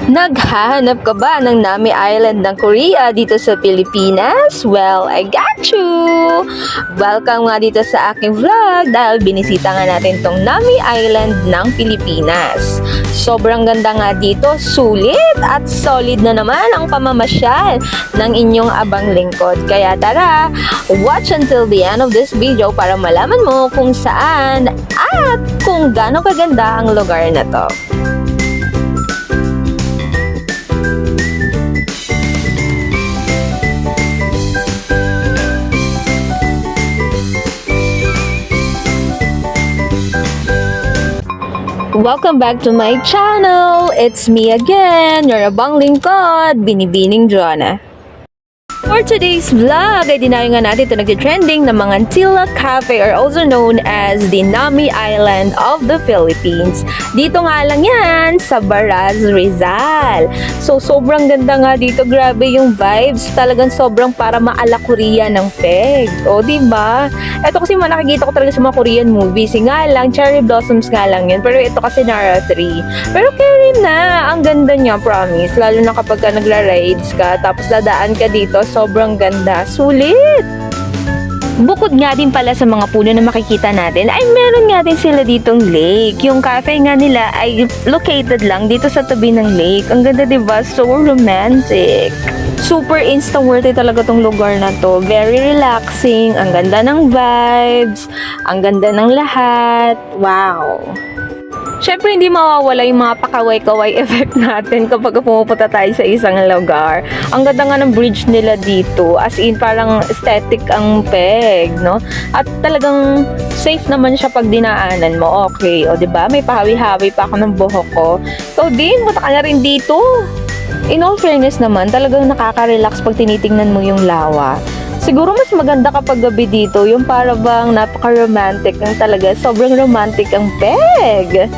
Naghahanap ka ba ng Nami Island ng Korea dito sa Pilipinas? Well, I got you! Welcome nga dito sa aking vlog dahil binisita nga natin tong Nami Island ng Pilipinas. Sobrang ganda nga dito, sulit at solid na naman ang pamamasyal ng inyong abang lingkod. Kaya tara, watch until the end of this video para malaman mo kung saan at kung gaano kaganda ang lugar na to. Welcome back to my channel! It's me again, your abang lingkod, Binibining Joanna. For today's vlog, ay dinayo nga natin ito nagtitrending ng mga Antilla Cafe or also known as the Nami Island of the Philippines. Dito nga lang yan sa Baras, Rizal. So, sobrang ganda nga dito. Grabe yung vibes. Talagang sobrang para maala Korea ng peg. O, diba? Ito kasi nakikita ko talaga sa mga Korean movies. Nga lang, cherry blossoms nga lang yun. Pero ito kasi Nara 3. Pero carry na. Ang ganda niya, promise. Lalo na kapag ka nagra-rides ka, tapos dadaan ka dito, sobrang ganda. Sulit! Bukod nga din pala sa mga puno na makikita natin, ay meron nga din sila ditong lake. Yung cafe nga nila ay located lang dito sa tabi ng lake. Ang ganda, diba? So romantic. Super insta-worthy talaga tong lugar na to. Very relaxing. Ang ganda ng vibes. Ang ganda ng lahat. Wow! Siyempre, hindi mawawala yung mga pakaway-kaway effect natin kapag pumupunta tayo sa isang lugar. Ang ganda nga ng bridge nila dito. As in, parang aesthetic ang peg, no? At talagang safe naman siya pag dinaanan mo. Okay, o diba? May pahawi-hawi pa ako ng buhok ko. So, din, punta ka na rin dito. In all fairness naman, talagang nakaka-relax pag tinitingnan mo yung lawa. Siguro mas maganda kapag gabi dito, yung para bang napaka-romantic ng talaga. Sobrang romantic ang peg.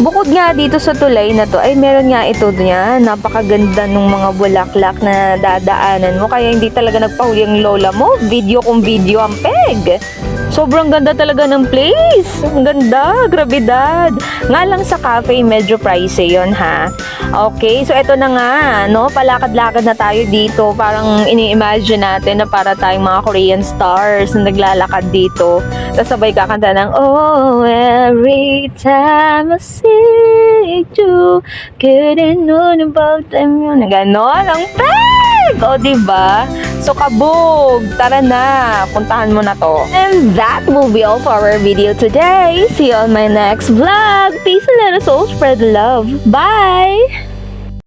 Bukod nga dito sa tulay na to, ay meron nga ito niya. Napakaganda ng mga bulaklak na dadaanan mo. Kaya hindi talaga nagpahuli ang lola mo. Video kung video ang peg. Sobrang ganda talaga ng place. Ang ganda, grabidad. Nga lang sa cafe, medyo pricey yon ha. Okay, so eto na nga, no? Palakad-lakad na tayo dito. Parang ini-imagine natin na para tayong mga Korean stars na naglalakad dito. Tapos sabay kakanta ng, oh, every time I see you, couldn't know about them. Yun, ganon, ang peg! O, diba? So, kabog! Tara na! Puntahan mo na to. And that will be all for our video today. See you on my next vlog. Peace and let us all spread love. Bye!